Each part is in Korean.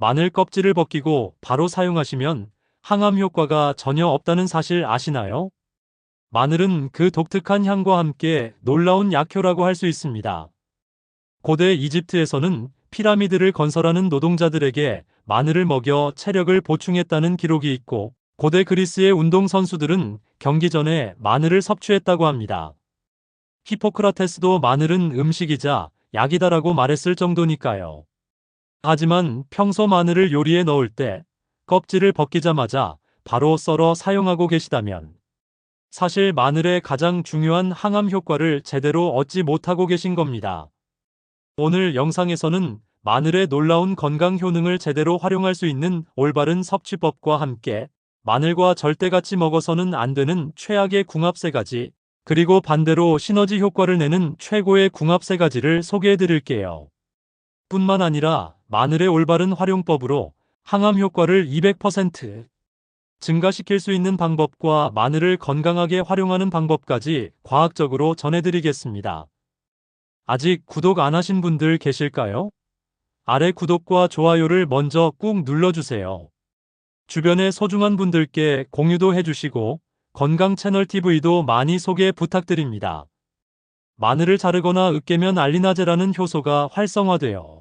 마늘 껍질을 벗기고 바로 사용하시면 항암 효과가 전혀 없다는 사실 아시나요? 마늘은 그 독특한 향과 함께 놀라운 약효라고 할 수 있습니다. 고대 이집트에서는 피라미드를 건설하는 노동자들에게 마늘을 먹여 체력을 보충했다는 기록이 있고, 고대 그리스의 운동선수들은 경기 전에 마늘을 섭취했다고 합니다. 히포크라테스도 마늘은 음식이자 약이다라고 말했을 정도니까요. 하지만 평소 마늘을 요리에 넣을 때 껍질을 벗기자마자 바로 썰어 사용하고 계시다면 사실 마늘의 가장 중요한 항암 효과를 제대로 얻지 못하고 계신 겁니다. 오늘 영상에서는 마늘의 놀라운 건강 효능을 제대로 활용할 수 있는 올바른 섭취법과 함께 마늘과 절대 같이 먹어서는 안 되는 최악의 궁합 3가지, 그리고 반대로 시너지 효과를 내는 최고의 궁합 3가지를 소개해 드릴게요. 뿐만 아니라 마늘의 올바른 활용법으로 항암 효과를 200% 증가시킬 수 있는 방법과 마늘을 건강하게 활용하는 방법까지 과학적으로 전해드리겠습니다. 아직 구독 안 하신 분들 계실까요? 아래 구독과 좋아요를 먼저 꾹 눌러주세요. 주변의 소중한 분들께 공유도 해주시고 건강 채널 TV도 많이 소개 부탁드립니다. 마늘을 자르거나 으깨면 알리나제라는 효소가 활성화되어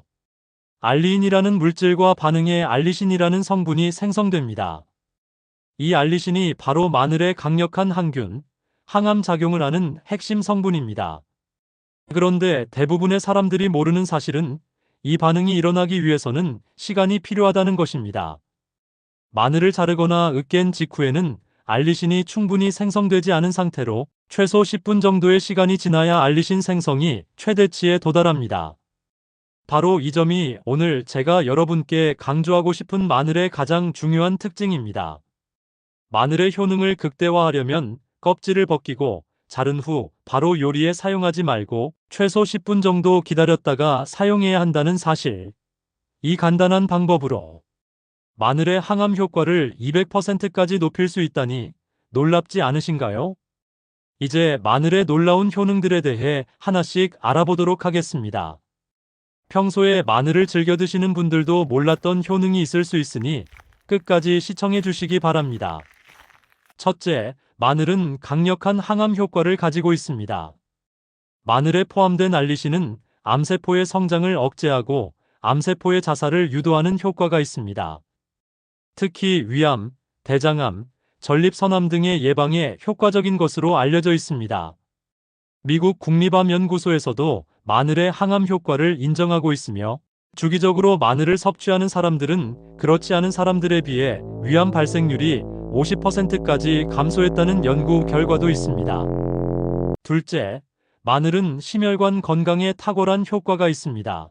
알리인이라는 물질과 반응해 알리신이라는 성분이 생성됩니다. 이 알리신이 바로 마늘의 강력한 항균, 항암 작용을 하는 핵심 성분입니다. 그런데 대부분의 사람들이 모르는 사실은 이 반응이 일어나기 위해서는 시간이 필요하다는 것입니다. 마늘을 자르거나 으깬 직후에는 알리신이 충분히 생성되지 않은 상태로 최소 10분 정도의 시간이 지나야 알리신 생성이 최대치에 도달합니다. 바로 이 점이 오늘 제가 여러분께 강조하고 싶은 마늘의 가장 중요한 특징입니다. 마늘의 효능을 극대화하려면 껍질을 벗기고 자른 후 바로 요리에 사용하지 말고 최소 10분 정도 기다렸다가 사용해야 한다는 사실. 이 간단한 방법으로 마늘의 항암 효과를 200%까지 높일 수 있다니 놀랍지 않으신가요? 이제 마늘의 놀라운 효능들에 대해 하나씩 알아보도록 하겠습니다. 평소에 마늘을 즐겨 드시는 분들도 몰랐던 효능이 있을 수 있으니 끝까지 시청해 주시기 바랍니다. 첫째, 마늘은 강력한 항암 효과를 가지고 있습니다. 마늘에 포함된 알리신은 암세포의 성장을 억제하고 암세포의 자살을 유도하는 효과가 있습니다. 특히 위암, 대장암, 전립선암 등의 예방에 효과적인 것으로 알려져 있습니다. 미국 국립암연구소에서도 마늘의 항암 효과를 인정하고 있으며, 주기적으로 마늘을 섭취하는 사람들은 그렇지 않은 사람들에 비해 위암 발생률이 50%까지 감소했다는 연구 결과도 있습니다. 둘째, 마늘은 심혈관 건강에 탁월한 효과가 있습니다.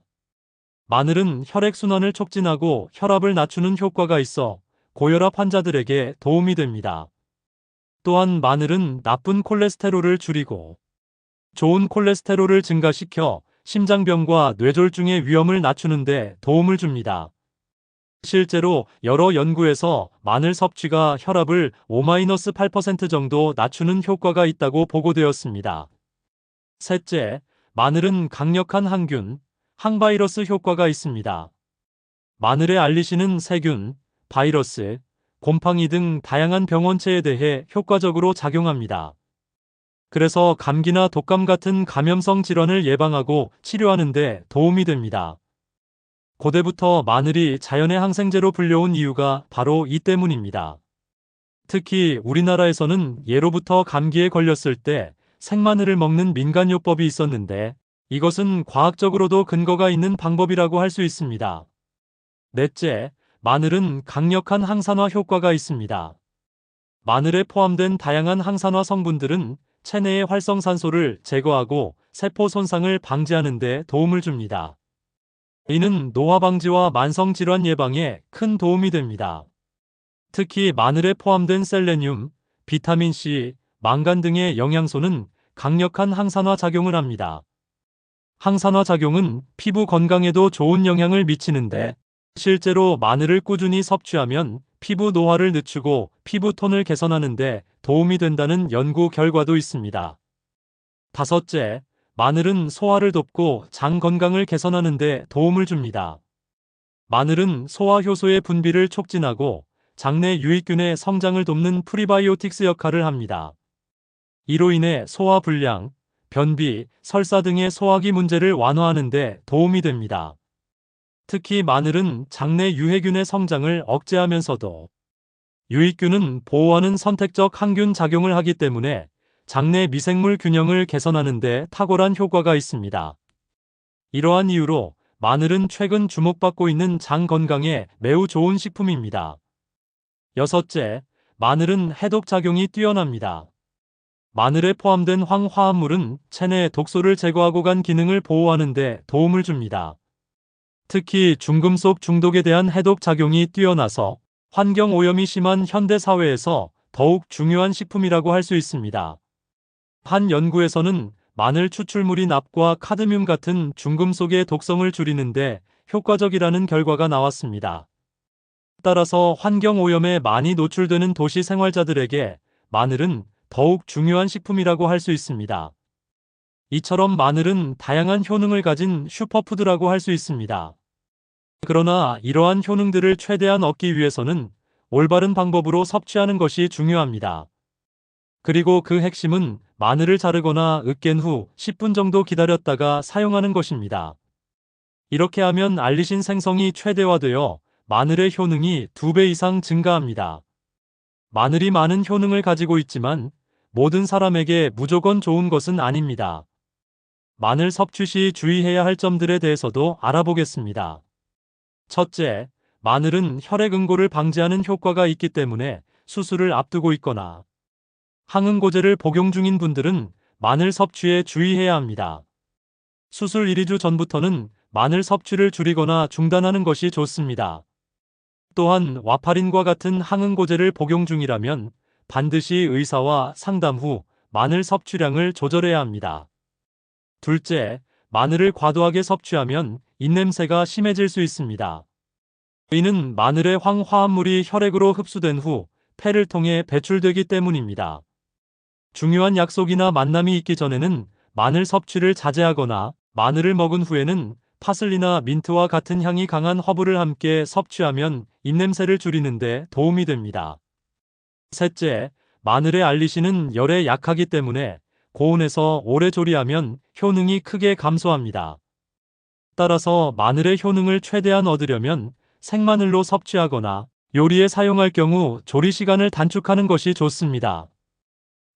마늘은 혈액순환을 촉진하고 혈압을 낮추는 효과가 있어 고혈압 환자들에게 도움이 됩니다. 또한 마늘은 나쁜 콜레스테롤을 줄이고 좋은 콜레스테롤을 증가시켜 심장병과 뇌졸중의 위험을 낮추는 데 도움을 줍니다. 실제로 여러 연구에서 마늘 섭취가 혈압을 5-8% 정도 낮추는 효과가 있다고 보고되었습니다. 셋째, 마늘은 강력한 항균, 항바이러스 효과가 있습니다. 마늘에 알리신은 세균, 바이러스, 곰팡이 등 다양한 병원체에 대해 효과적으로 작용합니다. 그래서 감기나 독감 같은 감염성 질환을 예방하고 치료하는 데 도움이 됩니다. 고대부터 마늘이 자연의 항생제로 불려온 이유가 바로 이 때문입니다. 특히 우리나라에서는 예로부터 감기에 걸렸을 때 생마늘을 먹는 민간요법이 있었는데, 이것은 과학적으로도 근거가 있는 방법이라고 할 수 있습니다. 넷째, 마늘은 강력한 항산화 효과가 있습니다. 마늘에 포함된 다양한 항산화 성분들은 체내의 활성산소를 제거하고 세포 손상을 방지하는 데 도움을 줍니다. 이는 노화 방지와 만성 질환 예방에 큰 도움이 됩니다. 특히 마늘에 포함된 셀레늄, 비타민 C, 망간 등의 영양소는 강력한 항산화 작용을 합니다. 항산화 작용은 피부 건강에도 좋은 영향을 미치는데, 실제로 마늘을 꾸준히 섭취하면 피부 노화를 늦추고 피부 톤을 개선하는 데 도움이 된다는 연구 결과도 있습니다. 다섯째, 마늘은 소화를 돕고 장 건강을 개선하는 데 도움을 줍니다. 마늘은 소화 효소의 분비를 촉진하고 장내 유익균의 성장을 돕는 프리바이오틱스 역할을 합니다. 이로 인해 소화 불량, 변비, 설사 등의 소화기 문제를 완화하는 데 도움이 됩니다. 특히 마늘은 장내 유해균의 성장을 억제하면서도 유익균은 보호하는 선택적 항균 작용을 하기 때문에 장내 미생물 균형을 개선하는 데 탁월한 효과가 있습니다. 이러한 이유로 마늘은 최근 주목받고 있는 장 건강에 매우 좋은 식품입니다. 여섯째, 마늘은 해독 작용이 뛰어납니다. 마늘에 포함된 황화합물은 체내 독소를 제거하고 간 기능을 보호하는 데 도움을 줍니다. 특히 중금속 중독에 대한 해독 작용이 뛰어나서 환경 오염이 심한 현대 사회에서 더욱 중요한 식품이라고 할 수 있습니다. 한 연구에서는 마늘 추출물이 납과 카드뮴 같은 중금속의 독성을 줄이는데 효과적이라는 결과가 나왔습니다. 따라서 환경 오염에 많이 노출되는 도시 생활자들에게 마늘은 더욱 중요한 식품이라고 할 수 있습니다. 이처럼 마늘은 다양한 효능을 가진 슈퍼푸드라고 할 수 있습니다. 그러나 이러한 효능들을 최대한 얻기 위해서는 올바른 방법으로 섭취하는 것이 중요합니다. 그리고 그 핵심은 마늘을 자르거나 으깬 후 10분 정도 기다렸다가 사용하는 것입니다. 이렇게 하면 알리신 생성이 최대화되어 마늘의 효능이 2배 이상 증가합니다. 마늘이 많은 효능을 가지고 있지만 모든 사람에게 무조건 좋은 것은 아닙니다. 마늘 섭취 시 주의해야 할 점들에 대해서도 알아보겠습니다. 첫째, 마늘은 혈액응고를 방지하는 효과가 있기 때문에 수술을 앞두고 있거나 항응고제를 복용 중인 분들은 마늘 섭취에 주의해야 합니다. 수술 1~2주 전부터는 마늘 섭취를 줄이거나 중단하는 것이 좋습니다. 또한 와파린과 같은 항응고제를 복용 중이라면 반드시 의사와 상담 후 마늘 섭취량을 조절해야 합니다. 둘째, 마늘을 과도하게 섭취하면 입냄새가 심해질 수 있습니다. 이는 마늘의 황화합물이 혈액으로 흡수된 후 폐를 통해 배출되기 때문입니다. 중요한 약속이나 만남이 있기 전에는 마늘 섭취를 자제하거나 마늘을 먹은 후에는 파슬리나 민트와 같은 향이 강한 허브를 함께 섭취하면 입냄새를 줄이는 데 도움이 됩니다. 셋째, 마늘의 알리신은 열에 약하기 때문에 고온에서 오래 조리하면 효능이 크게 감소합니다. 따라서 마늘의 효능을 최대한 얻으려면 생마늘로 섭취하거나 요리에 사용할 경우 조리 시간을 단축하는 것이 좋습니다.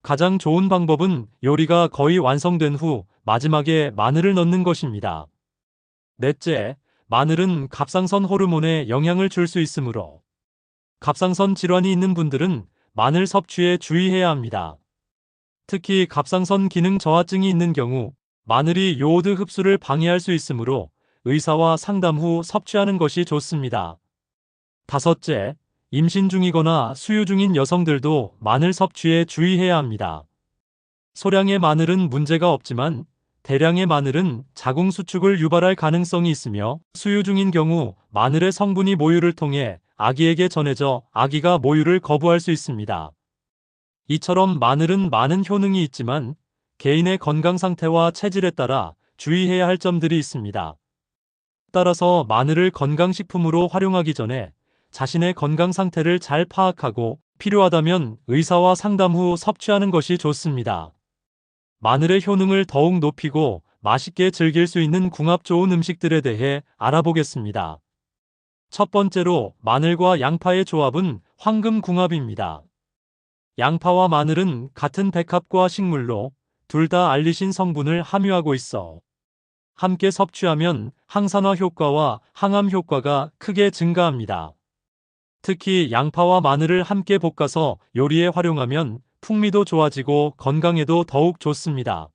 가장 좋은 방법은 요리가 거의 완성된 후 마지막에 마늘을 넣는 것입니다. 넷째, 마늘은 갑상선 호르몬에 영향을 줄 수 있으므로 갑상선 질환이 있는 분들은 마늘 섭취에 주의해야 합니다. 특히 갑상선 기능 저하증이 있는 경우 마늘이 요오드 흡수를 방해할 수 있으므로 의사와 상담 후 섭취하는 것이 좋습니다. 다섯째, 임신 중이거나 수유 중인 여성들도 마늘 섭취에 주의해야 합니다. 소량의 마늘은 문제가 없지만 대량의 마늘은 자궁 수축을 유발할 가능성이 있으며 수유 중인 경우 마늘의 성분이 모유를 통해 아기에게 전해져 아기가 모유를 거부할 수 있습니다. 이처럼 마늘은 많은 효능이 있지만 개인의 건강 상태와 체질에 따라 주의해야 할 점들이 있습니다. 따라서 마늘을 건강식품으로 활용하기 전에 자신의 건강 상태를 잘 파악하고 필요하다면 의사와 상담 후 섭취하는 것이 좋습니다. 마늘의 효능을 더욱 높이고 맛있게 즐길 수 있는 궁합 좋은 음식들에 대해 알아보겠습니다. 첫 번째로 마늘과 양파의 조합은 황금궁합입니다. 양파와 마늘은 같은 백합과 식물로 둘 다 알리신 성분을 함유하고 있어 함께 섭취하면 항산화 효과와 항암 효과가 크게 증가합니다. 특히 양파와 마늘을 함께 볶아서 요리에 활용하면 풍미도 좋아지고 건강에도 더욱 좋습니다.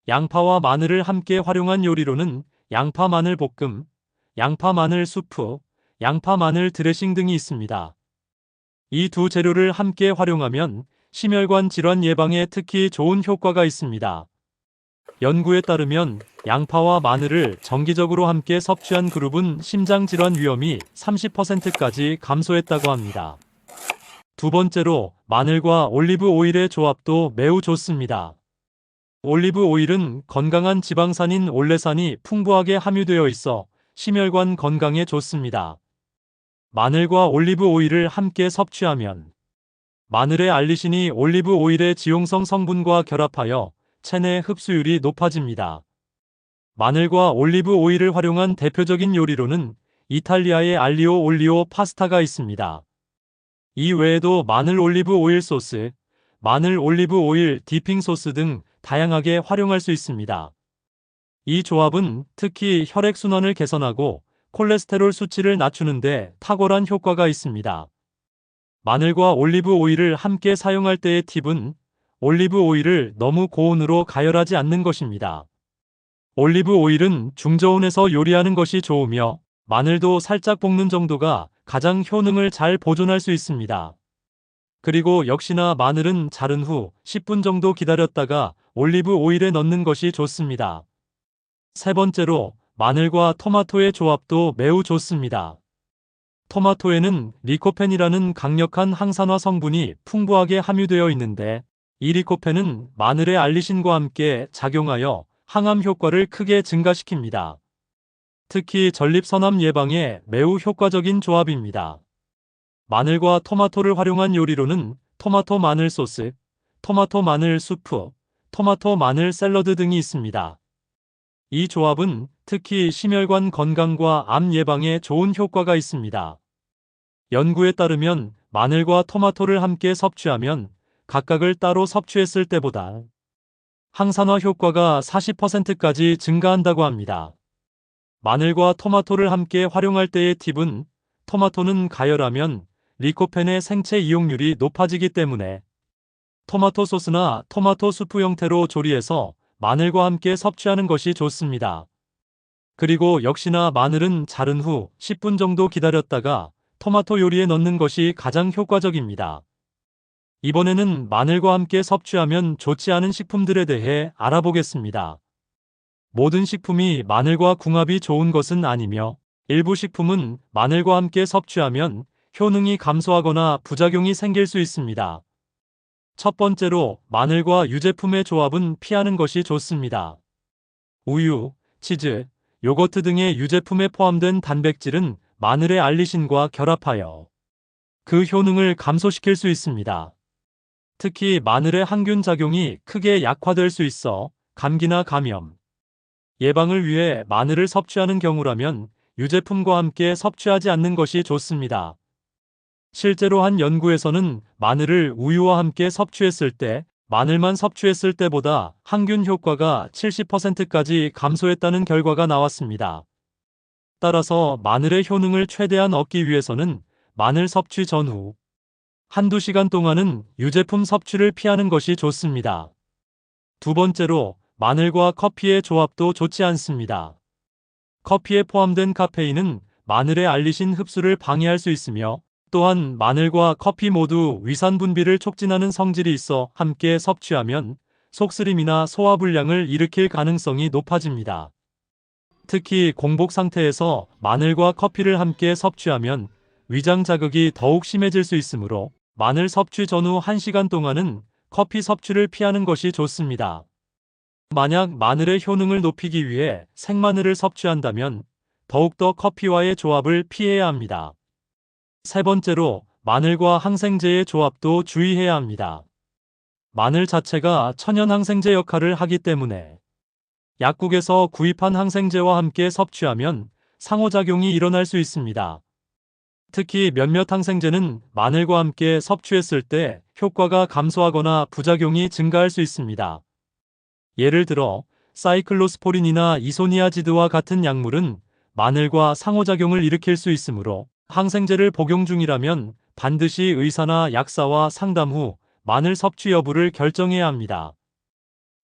양파와 마늘을 함께 활용한 요리로는 양파 마늘 볶음, 양파 마늘 수프, 양파 마늘 드레싱 등이 있습니다. 이 두 재료를 함께 활용하면 심혈관 질환 예방에 특히 좋은 효과가 있습니다. 연구에 따르면 양파와 마늘을 정기적으로 함께 섭취한 그룹은 심장질환 위험이 30%까지 감소했다고 합니다. 두 번째로 마늘과 올리브 오일의 조합도 매우 좋습니다. 올리브 오일은 건강한 지방산인 올레산이 풍부하게 함유되어 있어 심혈관 건강에 좋습니다. 마늘과 올리브 오일을 함께 섭취하면 마늘의 알리신이 올리브 오일의 지용성 성분과 결합하여 체내 흡수율이 높아집니다. 마늘과 올리브 오일을 활용한 대표적인 요리로는 이탈리아의 알리오 올리오 파스타가 있습니다. 이 외에도 마늘 올리브 오일 소스, 마늘 올리브 오일 디핑 소스 등 다양하게 활용할 수 있습니다. 이 조합은 특히 혈액순환을 개선하고 콜레스테롤 수치를 낮추는 데 탁월한 효과가 있습니다. 마늘과 올리브 오일을 함께 사용할 때의 팁은 올리브 오일을 너무 고온으로 가열하지 않는 것입니다. 올리브 오일은 중저온에서 요리하는 것이 좋으며 마늘도 살짝 볶는 정도가 가장 효능을 잘 보존할 수 있습니다. 그리고 역시나 마늘은 자른 후 10분 정도 기다렸다가 올리브 오일에 넣는 것이 좋습니다. 세 번째로 마늘과 토마토의 조합도 매우 좋습니다. 토마토에는 리코펜이라는 강력한 항산화 성분이 풍부하게 함유되어 있는데 이 리코펜은 마늘의 알리신과 함께 작용하여 항암 효과를 크게 증가시킵니다. 특히 전립선암 예방에 매우 효과적인 조합입니다. 마늘과 토마토를 활용한 요리로는 토마토 마늘 소스, 토마토 마늘 수프, 토마토 마늘 샐러드 등이 있습니다. 이 조합은 특히 심혈관 건강과 암 예방에 좋은 효과가 있습니다. 연구에 따르면 마늘과 토마토를 함께 섭취하면 각각을 따로 섭취했을 때보다 항산화 효과가 40%까지 증가한다고 합니다. 마늘과 토마토를 함께 활용할 때의 팁은 토마토는 가열하면 리코펜의 생체 이용률이 높아지기 때문에 토마토 소스나 토마토 수프 형태로 조리해서 마늘과 함께 섭취하는 것이 좋습니다. 그리고 역시나 마늘은 자른 후 10분 정도 기다렸다가 토마토 요리에 넣는 것이 가장 효과적입니다. 이번에는 마늘과 함께 섭취하면 좋지 않은 식품들에 대해 알아보겠습니다. 모든 식품이 마늘과 궁합이 좋은 것은 아니며 일부 식품은 마늘과 함께 섭취하면 효능이 감소하거나 부작용이 생길 수 있습니다. 첫 번째로 마늘과 유제품의 조합은 피하는 것이 좋습니다. 우유, 치즈, 요거트 등의 유제품에 포함된 단백질은 마늘의 알리신과 결합하여 그 효능을 감소시킬 수 있습니다. 특히 마늘의 항균 작용이 크게 약화될 수 있어 감기나 감염 예방을 위해 마늘을 섭취하는 경우라면 유제품과 함께 섭취하지 않는 것이 좋습니다. 실제로 한 연구에서는 마늘을 우유와 함께 섭취했을 때 마늘만 섭취했을 때보다 항균 효과가 70%까지 감소했다는 결과가 나왔습니다. 따라서 마늘의 효능을 최대한 얻기 위해서는 마늘 섭취 전후 한두 시간 동안은 유제품 섭취를 피하는 것이 좋습니다. 두 번째로 마늘과 커피의 조합도 좋지 않습니다. 커피에 포함된 카페인은 마늘의 알리신 흡수를 방해할 수 있으며 또한 마늘과 커피 모두 위산 분비를 촉진하는 성질이 있어 함께 섭취하면 속쓰림이나 소화불량을 일으킬 가능성이 높아집니다. 특히 공복 상태에서 마늘과 커피를 함께 섭취하면 위장 자극이 더욱 심해질 수 있으므로 마늘 섭취 전후 1시간 동안은 커피 섭취를 피하는 것이 좋습니다. 만약 마늘의 효능을 높이기 위해 생마늘을 섭취한다면 더욱더 커피와의 조합을 피해야 합니다. 세 번째로 마늘과 항생제의 조합도 주의해야 합니다. 마늘 자체가 천연 항생제 역할을 하기 때문에 약국에서 구입한 항생제와 함께 섭취하면 상호작용이 일어날 수 있습니다. 특히 몇몇 항생제는 마늘과 함께 섭취했을 때 효과가 감소하거나 부작용이 증가할 수 있습니다. 예를 들어 사이클로스포린이나 이소니아지드와 같은 약물은 마늘과 상호작용을 일으킬 수 있으므로 항생제를 복용 중이라면 반드시 의사나 약사와 상담 후 마늘 섭취 여부를 결정해야 합니다.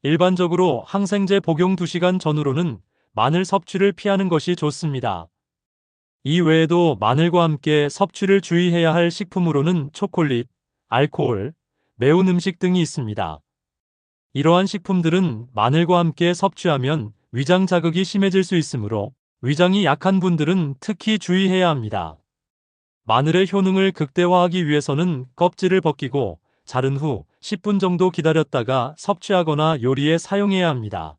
일반적으로 항생제 복용 2시간 전후로는 마늘 섭취를 피하는 것이 좋습니다. 이 외에도 마늘과 함께 섭취를 주의해야 할 식품으로는 초콜릿, 알코올, 매운 음식 등이 있습니다. 이러한 식품들은 마늘과 함께 섭취하면 위장 자극이 심해질 수 있으므로 위장이 약한 분들은 특히 주의해야 합니다. 마늘의 효능을 극대화하기 위해서는 껍질을 벗기고 자른 후 10분 정도 기다렸다가 섭취하거나 요리에 사용해야 합니다.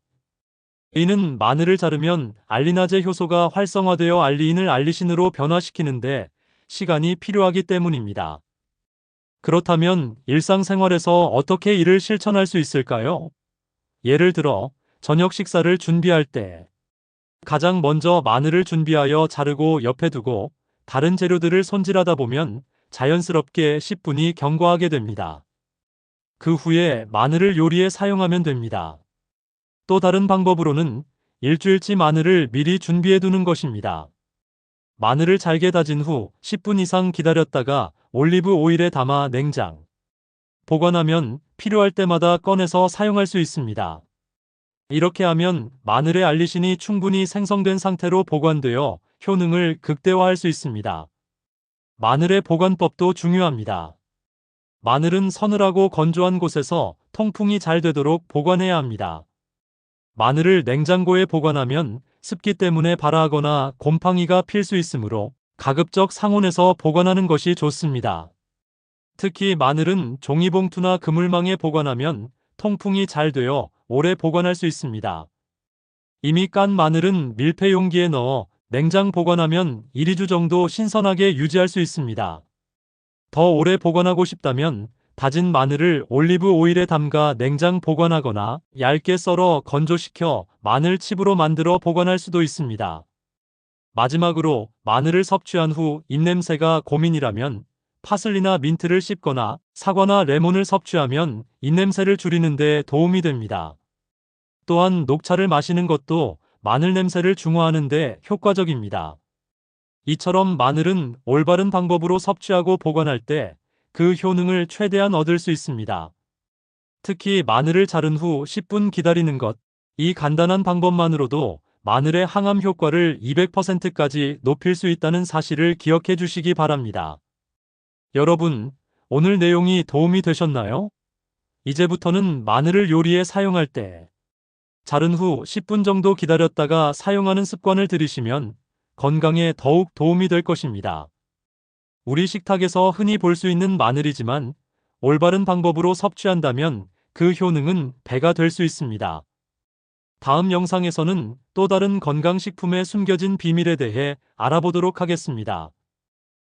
이는 마늘을 자르면 알리나제 효소가 활성화되어 알리인을 알리신으로 변화시키는데 시간이 필요하기 때문입니다. 그렇다면 일상생활에서 어떻게 이를 실천할 수 있을까요? 예를 들어, 저녁 식사를 준비할 때 가장 먼저 마늘을 준비하여 자르고 옆에 두고 다른 재료들을 손질하다 보면 자연스럽게 10분이 경과하게 됩니다. 그 후에 마늘을 요리에 사용하면 됩니다. 또 다른 방법으로는 일주일치 마늘을 미리 준비해 두는 것입니다. 마늘을 잘게 다진 후 10분 이상 기다렸다가 올리브 오일에 담아 냉장, 보관하면 필요할 때마다 꺼내서 사용할 수 있습니다. 이렇게 하면 마늘의 알리신이 충분히 생성된 상태로 보관되어 효능을 극대화할 수 있습니다. 마늘의 보관법도 중요합니다. 마늘은 서늘하고 건조한 곳에서 통풍이 잘 되도록 보관해야 합니다. 마늘을 냉장고에 보관하면 습기 때문에 발화하거나 곰팡이가 필 수 있으므로 가급적 상온에서 보관하는 것이 좋습니다. 특히 마늘은 종이봉투나 그물망에 보관하면 통풍이 잘 되어 오래 보관할 수 있습니다. 이미 깐 마늘은 밀폐 용기에 넣어 냉장 보관하면 1, 2주 정도 신선하게 유지할 수 있습니다. 더 오래 보관하고 싶다면 다진 마늘을 올리브 오일에 담가 냉장 보관하거나 얇게 썰어 건조시켜 마늘칩으로 만들어 보관할 수도 있습니다. 마지막으로 마늘을 섭취한 후 입냄새가 고민이라면 파슬리나 민트를 씹거나 사과나 레몬을 섭취하면 입냄새를 줄이는 데 도움이 됩니다. 또한 녹차를 마시는 것도 마늘 냄새를 중화하는 데 효과적입니다. 이처럼 마늘은 올바른 방법으로 섭취하고 보관할 때 그 효능을 최대한 얻을 수 있습니다. 특히 마늘을 자른 후 10분 기다리는 것, 이 간단한 방법만으로도 마늘의 항암 효과를 200%까지 높일 수 있다는 사실을 기억해 주시기 바랍니다. 여러분, 오늘 내용이 도움이 되셨나요? 이제부터는 마늘을 요리에 사용할 때 자른 후 10분 정도 기다렸다가 사용하는 습관을 들이시면 건강에 더욱 도움이 될 것입니다. 우리 식탁에서 흔히 볼 수 있는 마늘이지만 올바른 방법으로 섭취한다면 그 효능은 배가 될 수 있습니다. 다음 영상에서는 또 다른 건강식품의 숨겨진 비밀에 대해 알아보도록 하겠습니다.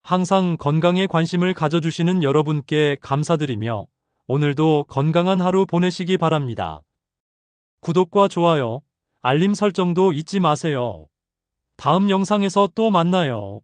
항상 건강에 관심을 가져주시는 여러분께 감사드리며 오늘도 건강한 하루 보내시기 바랍니다. 구독과 좋아요, 알림 설정도 잊지 마세요. 다음 영상에서 또 만나요.